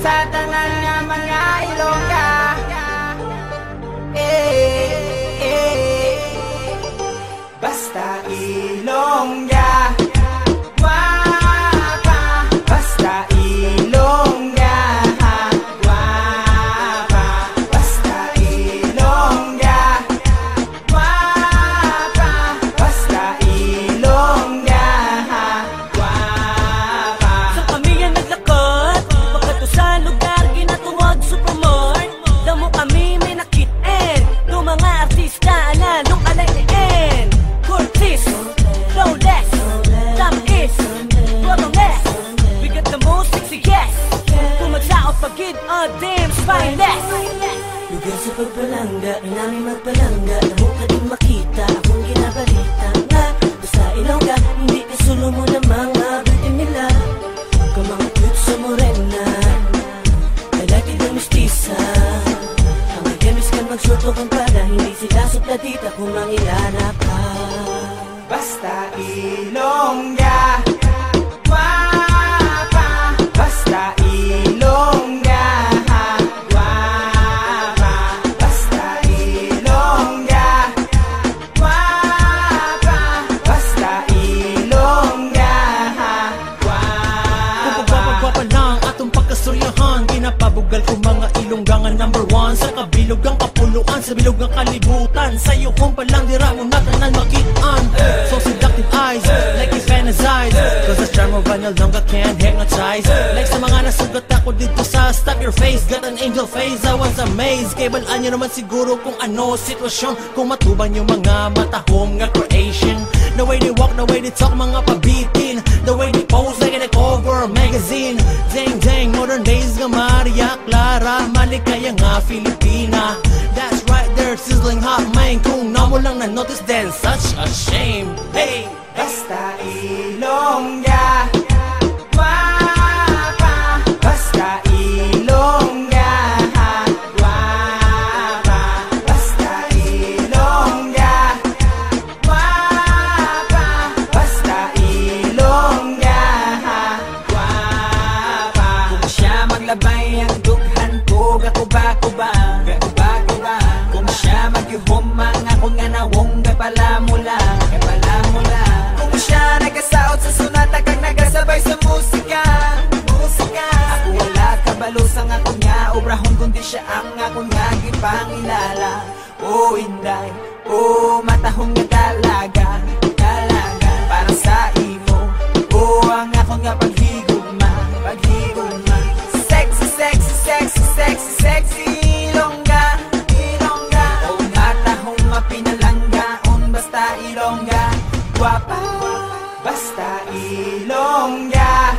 sa tanan nga mga Ilongga. Basta Ilongga, guwapa. Basta Ilongga, guwapa. Basta Ilongga, guwapa. Basta Ilongga, guwapa. Sa kami yan naglakad, pagkato sa lugar ginatuwag Supermart. Damo kami may nakitain, do mga artista na nung alayin. Curtis, Flawless, Tamis, Bottleness. We got the most sexy guests. Tumagsaot pagid, damn spineless. Lugar sa pagpalangga, ay namin magpalangga. Damo ka din makita, akong ginabalita nga. Basta Ilongga, hindi kasulo mo ng mga beauty nila. Kung mga cute sa morena, lalaki ng mistisa. Ang agamis kan magsuto kung para hindi sila suplatita kung mangilana ka. Basta Ilongga, guwapa. Basta Ilongga, guwapa. Basta Ilongga, guwapa. Basta Ilongga, guwapa. Kung pagpapagwapa lang atong pagkastoryahan, ginapabugal ko mga Ilongga nga #1 sa kabilog ang kapuluan, sa bilog ng kalibutan. Sa'yo kung palang dira mo na tanan makitaan. So seductive eyes, like you fantasize, cause the charm of an Ilongga can't hypnotize. Like sa mga nasugat ako dito sa Stop Your Face, got an angel face, I was amazed. Kaya balaan nyo naman siguro kung ano sitwasyon, kung matuban yung mga matahong nga creation. The way they walk, the way they talk, mga pabitin. The way they pose like in a cover magazine. Dang dang, modern days nga Maria Clara, malikaya nga Filipina. That's right there, sizzling hot man. Kung na mo lang na-notice then such a shame. Hey! Basta Ilongga, guwapa. Basta Ilongga, guwapa. Basta Ilongga, guwapa. Basta Ilongga, guwapa. Kung siya maglabay ang dughan ko, gakuba-kuba, gakuba-kuba. Kung siya magyuhom mga kung nga nawong gapalamula, gapalamula. Kung siya nagasaot sa sunata kang nagasabay sa musika, musika. Ako wala kabalo sa nga kung nga obrahon kundi siya ang nga kung nga gipangilala. O inday, o matahong nga dalaga, dalaga. Para sa imo, o ang ako nga paghigugma, paghigugma. Sexy, sexy, sexy, sexy, sexy Ilongga, Ilongga. O matahong mapinalanggaon, basta Ilongga, guwapa. Basta Ilongga,